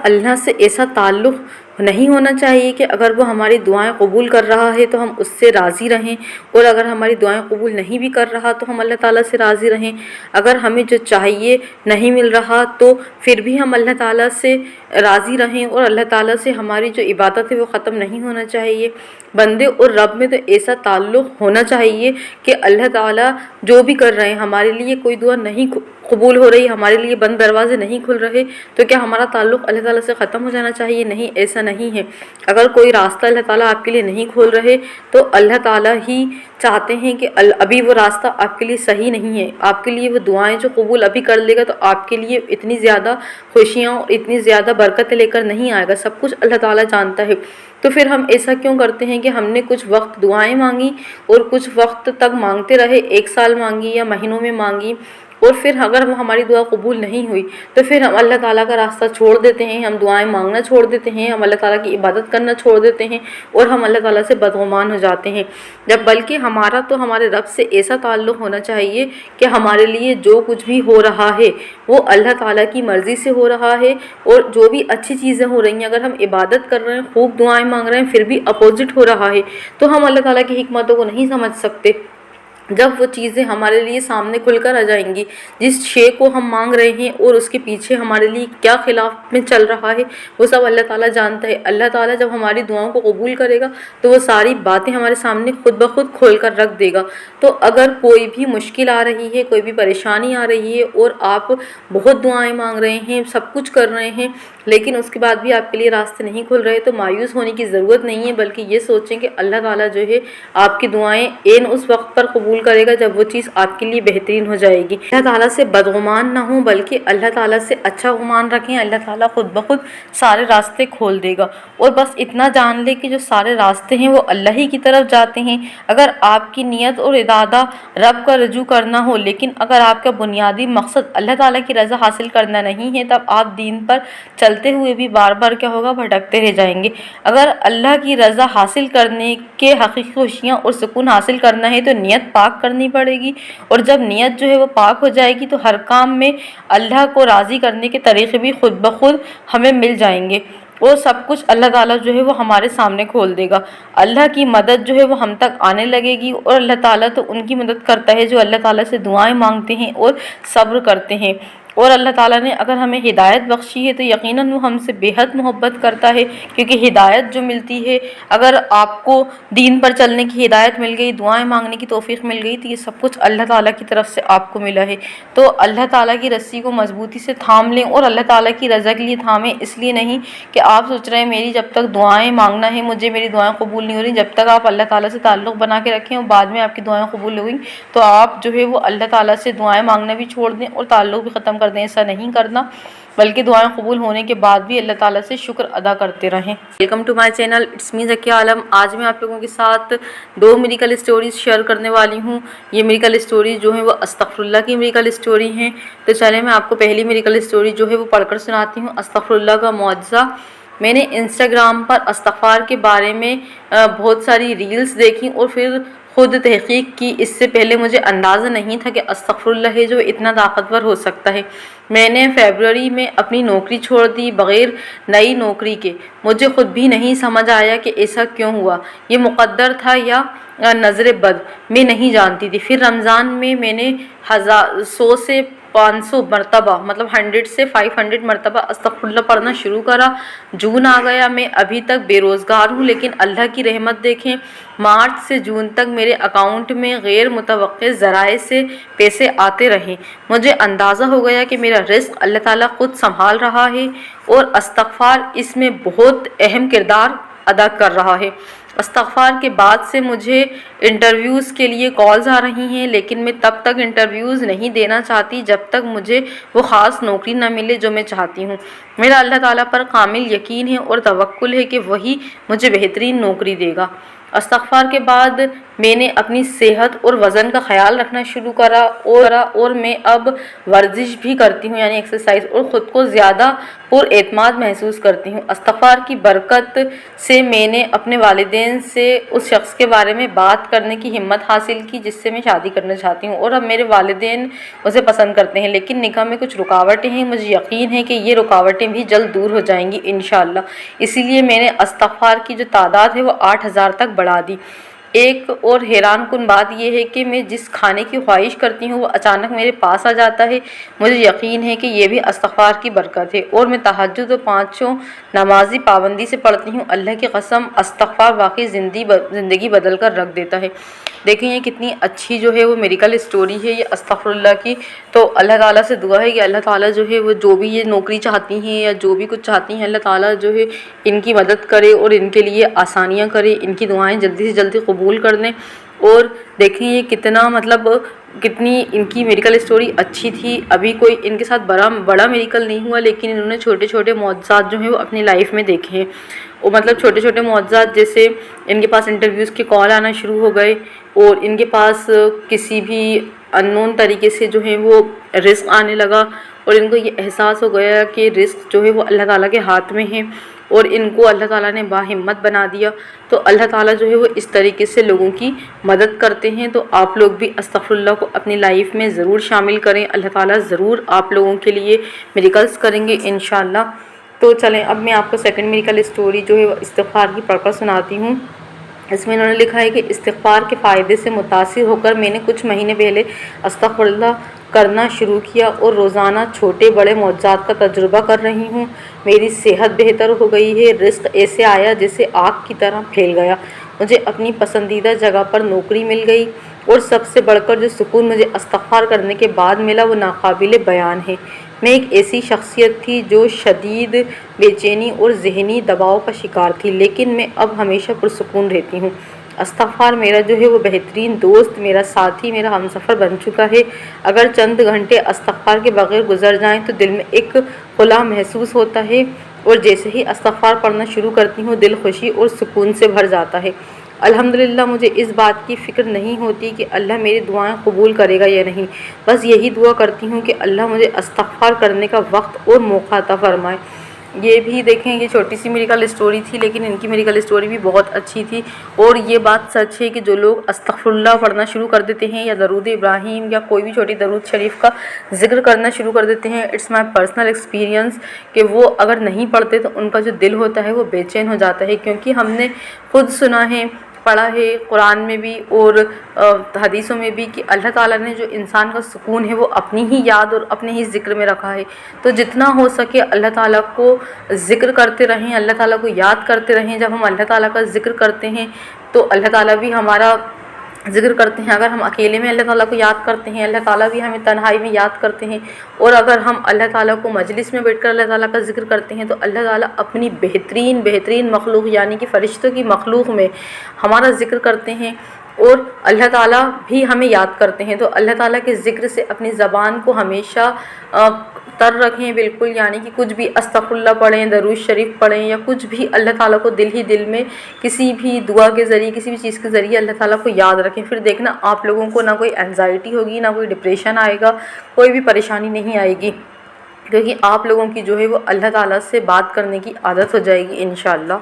اللہ سے ایسا تعلق نہیں ہونا چاہیے کہ اگر وہ ہماری دعائیں قبول کر رہا ہے تو ہم اس سے راضی رہیں، اور اگر ہماری دعائیں قبول نہیں بھی کر رہا تو ہم اللہ تعالیٰ سے راضی رہیں؟ اگر ہمیں جو چاہیے نہیں مل رہا تو پھر بھی ہم اللہ تعالیٰ سے راضی رہیں، اور اللہ تعالیٰ سے ہماری جو عبادت ہے وہ ختم نہیں ہونا چاہیے۔ بندے اور رب میں تو ایسا تعلق ہونا چاہیے کہ اللہ تعالیٰ جو بھی کر رہے ہیں، ہمارے لیے کوئی دعا نہیں قبول ہو رہی، ہمارے لیے بند دروازے نہیں کھل رہے، تو کیا ہمارا تعلق اللہ تعالیٰ سے ختم ہو جانا چاہیے؟ نہیں، ایسا نہیں ہے۔ اگر کوئی راستہ اللہ تعالیٰ آپ کے لیے نہیں کھول رہے تو اللہ تعالیٰ ہی چاہتے ہیں کہ ابھی وہ راستہ آپ کے لیے صحیح نہیں ہے، آپ کے لیے وہ دعائیں جو قبول ابھی کر لے گا تو آپ کے لیے اتنی زیادہ خوشیاں اور اتنی زیادہ برکتیں لے کر نہیں آئے گا۔ سب کچھ اللہ تعالیٰ جانتا ہے، تو پھر ہم ایسا کیوں کرتے ہیں کہ ہم نے کچھ وقت دعائیں مانگی اور کچھ وقت تک مانگتے رہے، 1 سال مانگی یا مہینوں میں مانگی، اور پھر اگر وہ ہماری دعا قبول نہیں ہوئی تو پھر ہم اللہ تعالیٰ کا راستہ چھوڑ دیتے ہیں، ہم دعائیں مانگنا چھوڑ دیتے ہیں، ہم اللہ تعالیٰ کی عبادت کرنا چھوڑ دیتے ہیں، اور ہم اللہ تعالیٰ سے بدگمان ہو جاتے ہیں۔ جب بلکہ ہمارا تو ہمارے رب سے ایسا تعلق ہونا چاہیے کہ ہمارے لیے جو کچھ بھی ہو رہا ہے وہ اللہ تعالیٰ کی مرضی سے ہو رہا ہے، اور جو بھی اچھی چیزیں ہو رہی ہیں، اگر ہم عبادت کر رہے ہیں، خوب دعائیں مانگ رہے ہیں، پھر بھی اپوزٹ ہو رہا ہے تو ہم اللہ تعالیٰ کی حکمتوں کو نہیں سمجھ سکتے۔ جب وہ چیزیں ہمارے لیے سامنے کھل کر آ جائیں گی، جس شے کو ہم مانگ رہے ہیں اور اس کے پیچھے ہمارے لیے کیا خلاف میں چل رہا ہے، وہ سب اللہ تعالیٰ جانتا ہے۔ اللہ تعالیٰ جب ہماری دعاؤں کو قبول کرے گا تو وہ ساری باتیں ہمارے سامنے خود بخود کھول کر رکھ دے گا۔ تو اگر کوئی بھی مشکل آ رہی ہے، کوئی بھی پریشانی آ رہی ہے اور آپ بہت دعائیں مانگ رہے ہیں، سب کچھ کر رہے ہیں، لیکن اس کے بعد بھی آپ کے لیے راستے نہیں کھل رہے، تو مایوس ہونے کی ضرورت نہیں ہے، بلکہ یہ سوچیں کہ اللہ تعالیٰ جو ہے آپ کی دعائیں اس وقت پر قبول کرے گا جب وہ چیز آپ کے لیے بہترین ہو جائے گی۔ اللہ تعالیٰ سے بدگمان نہ ہوں، بلکہ اللہ تعالیٰ سے اچھا گمان رکھیں، اللہ تعالیٰ خود بخود سارے راستے کھول دے گا۔ اور بس اتنا جان لے کہ جو سارے راستے ہیں وہ اللہ ہی کی طرف جاتے ہیں۔ اگر آپ کی نیت اور ارادہ رب کا رجوع کرنا ہو، لیکن اگر آپ کا بنیادی مقصد اللہ تعالیٰ کی رضا حاصل کرنا نہیں ہے، تب آپ دین پر چلتے ہوئے بھی بار بار کیا ہوگا، بھٹکتے رہ جائیں گے۔ اگر اللہ کی رضا حاصل کرنے کے حقیقی خوشیاں اور سکون حاصل کرنا ہے تو نیت پاک کرنی پڑے گی، اور جب نیت جو ہے وہ پاک ہو جائے گی تو ہر کام میں اللہ کو راضی کرنے کے طریقے بھی خود بخود ہمیں مل جائیں گے، اور سب کچھ اللہ تعالیٰ جو ہے وہ ہمارے سامنے کھول دے گا۔ اللہ کی مدد جو ہے وہ ہم تک آنے لگے گی، اور اللہ تعالیٰ تو ان کی مدد کرتا ہے جو اللہ تعالیٰ سے دعائیں مانگتے ہیں اور صبر کرتے ہیں۔ اور اللہ تعالیٰ نے اگر ہمیں ہدایت بخشی ہے تو یقیناً وہ ہم سے بے حد محبت کرتا ہے، کیونکہ ہدایت جو ملتی ہے، اگر آپ کو دین پر چلنے کی ہدایت مل گئی، دعائیں مانگنے کی توفیق مل گئی، تو یہ سب کچھ اللہ تعالیٰ کی طرف سے آپ کو ملا ہے۔ تو اللہ تعالیٰ کی رسی کو مضبوطی سے تھام لیں، اور اللہ تعالیٰ کی رضا کے لیے تھامیں، اس لیے نہیں کہ آپ سوچ رہے ہیں میری جب تک دعائیں مانگنا ہے، مجھے میری دعائیں قبول نہیں ہو رہی۔ جب تک آپ اللہ تعالیٰ سے تعلق بنا کے رکھیں اور بعد میں آپ کی دعائیں قبول ہوئیں تو آپ جو ہے وہ اللہ تعالیٰ سے دعائیں مانگنا بھی چھوڑ دیں اور تعلق بھی ختم کر دیں۔ ایسا نہیں کرنا، بلکہ دعائیں قبول ہونے کے بعد بھی اللہ تعالیٰ سے شکر ادا کرتے رہیں۔ Welcome to my channel, it's me Zakia Alam. آج میں آپ لوگوں کے ساتھ 2 میریکل اسٹوریز شیئر کرنے والی ہوں۔ یہ میریکل اسٹوریز جو ہیں وہ استغفر اللہ کی میریکل اسٹوری ہیں۔ تو چلیں میں آپ کو پہلی میریکل اسٹوری جو ہے وہ پڑھ کر سناتی ہوں، استغفر اللہ کا معجزہ۔ میں نے انسٹاگرام پر استغفار کے بارے میں بہت ساری ریلز دیکھی اور پھر خود تحقیق کی۔ اس سے پہلے مجھے اندازہ نہیں تھا کہ استغفر اللہ ہے جو اتنا طاقتور ہو سکتا ہے۔ میں نے فیبروری میں اپنی نوکری چھوڑ دی بغیر نئی نوکری کے۔ مجھے خود بھی نہیں سمجھ آیا کہ ایسا کیوں ہوا، یہ مقدر تھا یا نظر بد، میں نہیں جانتی تھی۔ پھر رمضان میں نے 100 سے 500 مرتبہ، مطلب 100 سے 500 مرتبہ استغفر اللہ پڑھنا شروع کرا۔ جون آ گیا، میں ابھی تک بے روزگار ہوں، لیکن اللہ کی رحمت دیکھیں، مارچ سے جون تک میرے اکاؤنٹ میں غیر متوقع ذرائع سے پیسے آتے رہے۔ مجھے اندازہ ہو گیا کہ میرا رزق اللہ تعالیٰ خود سنبھال رہا ہے اور استغفار اس میں بہت اہم کردار ادا کر رہا ہے۔ استغفار کے بعد سے مجھے انٹرویوز کے لیے کالز آ رہی ہیں، لیکن میں تب تک انٹرویوز نہیں دینا چاہتی جب تک مجھے وہ خاص نوکری نہ ملے جو میں چاہتی ہوں۔ میرا اللہ تعالیٰ پر کامل یقین ہے اور توکل ہے کہ وہی مجھے بہترین نوکری دے گا۔ استغفار کے بعد میں نے اپنی صحت اور وزن کا خیال رکھنا شروع کرا اور میں اب ورزش بھی کرتی ہوں، یعنی ایکسرسائز، اور خود کو زیادہ پر اعتماد محسوس کرتی ہوں۔ استغفار کی برکت سے میں نے اپنے والدین سے اس شخص کے بارے میں بات کرنے کی ہمت حاصل کی جس سے میں شادی کرنا چاہتی ہوں، اور اب میرے والدین اسے پسند کرتے ہیں، لیکن نکاح میں کچھ رکاوٹیں ہیں۔ مجھے یقین ہے کہ یہ رکاوٹیں بھی جلد دور ہو جائیں گی انشاءاللہ۔ اسی لیے میں نے استغفار کی جو تعداد ہے وہ 8000 تک بڑھا دی۔ ایک اور حیران کن بات یہ ہے کہ میں جس کھانے کی خواہش کرتی ہوں وہ اچانک میرے پاس آ جاتا ہے۔ مجھے یقین ہے کہ یہ بھی استغفار کی برکت ہے، اور میں تہجد و پانچوں نمازی پابندی سے پڑھتی ہوں۔ اللہ کی قسم، استغفار واقعی زندگی بدل کر رکھ دیتا ہے۔ دیکھیں یہ کتنی اچھی جو ہے وہ میریکل اسٹوری ہے یہ استغفر اللہ کی۔ تو اللہ تعالیٰ سے دعا ہے کہ اللہ تعالیٰ جو ہے وہ جو بھی یہ نوکری چاہتی ہیں یا جو بھی کچھ چاہتی ہیں، اللہ تعالیٰ جو ہے ان کی مدد کرے اور ان کے لیے آسانیاں کرے، ان کی دعائیں جلدی سے جلدی قبول کر دیں۔ اور دیکھیں یہ کتنی ان کی میڈیکل اسٹوری اچھی تھی۔ ابھی کوئی ان کے ساتھ بڑا میڈیکل نہیں ہوا، لیکن انہوں نے چھوٹے چھوٹے معجزات جو ہیں وہ اپنی لائف میں دیکھے ہیں۔ وہ مطلب چھوٹے چھوٹے معجزات، جیسے ان کے پاس انٹرویوز کے کال آنا شروع ہو گئے، اور ان کے پاس کسی بھی ان نون طریقے سے جو ہے وہ رزق آنے لگا، اور ان کو یہ احساس ہو گیا کہ رزق جو ہے وہ اللہ تعالیٰ کے ہاتھ میں ہے، اور ان کو اللہ تعالیٰ نے باہمت بنا دیا۔ تو اللہ تعالیٰ جو ہے وہ اس طریقے سے لوگوں کی مدد کرتے ہیں۔ تو آپ لوگ بھی استغفر اللہ کو اپنی لائف میں ضرور شامل کریں، اللہ تعالیٰ ضرور آپ لوگوں کے لیے میریکلز کریں گے انشاءاللہ۔ تو چلیں اب میں آپ کو سیکنڈ میریکل اسٹوری جو ہے وہ استغفار کی پڑھ کر سناتی ہوں۔ اس میں انہوں نے لکھا ہے کہ استغفار کے فائدے سے متاثر ہو کر میں نے کچھ مہینے پہلے استغفر اللہ کرنا شروع کیا، اور روزانہ چھوٹے بڑے معجزات کا تجربہ کر رہی ہوں۔ میری صحت بہتر ہو گئی ہے، رزق ایسے آیا جیسے آگ کی طرح پھیل گیا، مجھے اپنی پسندیدہ جگہ پر نوکری مل گئی، اور سب سے بڑھ کر جو سکون مجھے استغفار کرنے کے بعد ملا وہ ناقابل بیان ہے۔ میں ایک ایسی شخصیت تھی جو شدید بے چینی اور ذہنی دباؤ کا شکار تھی، لیکن میں اب ہمیشہ پرسکون رہتی ہوں۔ استغفار میرا جو ہے وہ بہترین دوست، میرا ساتھی، میرا ہمسفر بن چکا ہے۔ اگر چند گھنٹے استغفار کے بغیر گزر جائیں تو دل میں ایک خلا محسوس ہوتا ہے، اور جیسے ہی استغفار پڑھنا شروع کرتی ہوں دل خوشی اور سکون سے بھر جاتا ہے۔ الحمدللہ مجھے اس بات کی فکر نہیں ہوتی کہ اللہ میری دعائیں قبول کرے گا یا نہیں، بس یہی دعا کرتی ہوں کہ اللہ مجھے استغفار کرنے کا وقت اور موقع عطا فرمائے۔ یہ بھی دیکھیں یہ چھوٹی سی میریکل اسٹوری تھی، لیکن ان کی میریکل اسٹوری بھی بہت اچھی تھی، اور یہ بات سچ ہے کہ جو لوگ استغفر اللہ پڑھنا شروع کر دیتے ہیں یا درود ابراہیم یا کوئی بھی چھوٹی درود شریف کا ذکر کرنا شروع کر دیتے ہیں، اٹس مائی پرسنل ایکسپیرینس کہ وہ اگر نہیں پڑھتے تو ان کا جو دل ہوتا ہے وہ بے چین ہو جاتا ہے، کیونکہ ہم نے خود سنا ہے، پڑھا ہے قرآن میں بھی اور حدیثوں میں بھی کہ اللہ تعالیٰ نے جو انسان کا سکون ہے وہ اپنی ہی یاد اور اپنے ہی ذکر میں رکھا ہے۔ تو جتنا ہو سکے اللہ تعالیٰ کو ذکر کرتے رہیں، اللہ تعالیٰ کو یاد کرتے رہیں۔ جب ہم اللہ تعالیٰ کا ذکر کرتے ہیں تو اللہ تعالیٰ بھی ہمارا ذکر کرتے ہیں۔ اگر ہم اکیلے میں اللہ تعالیٰ کو یاد کرتے ہیں، اللہ تعالیٰ بھی ہمیں تنہائی میں یاد کرتے ہیں، اور اگر ہم اللہ تعالیٰ کو مجلس میں بیٹھ کر اللہ تعالیٰ کا ذکر کرتے ہیں تو اللہ تعالیٰ اپنی بہترین مخلوق یعنی کہ فرشتوں کی مخلوق میں ہمارا ذکر کرتے ہیں، اور اللہ تعالیٰ بھی ہمیں یاد کرتے ہیں۔ تو اللہ تعالیٰ کے ذکر سے اپنی زبان کو ہمیشہ تر رکھیں بالکل، یعنی کہ کچھ بھی استغفر اللہ پڑھیں، درود شریف پڑھیں، یا کچھ بھی اللہ تعالیٰ کو دل ہی دل میں کسی بھی دعا کے ذریعے کسی بھی چیز کے ذریعے اللہ تعالیٰ کو یاد رکھیں۔ پھر دیکھنا آپ لوگوں کو نہ کوئی انزائٹی ہوگی، نہ کوئی ڈپریشن آئے گا، کوئی بھی پریشانی نہیں آئے گی، کیونکہ آپ لوگوں کی جو ہے وہ اللہ تعالیٰ سے بات کرنے کی عادت ہو جائے گی انشاءاللہ۔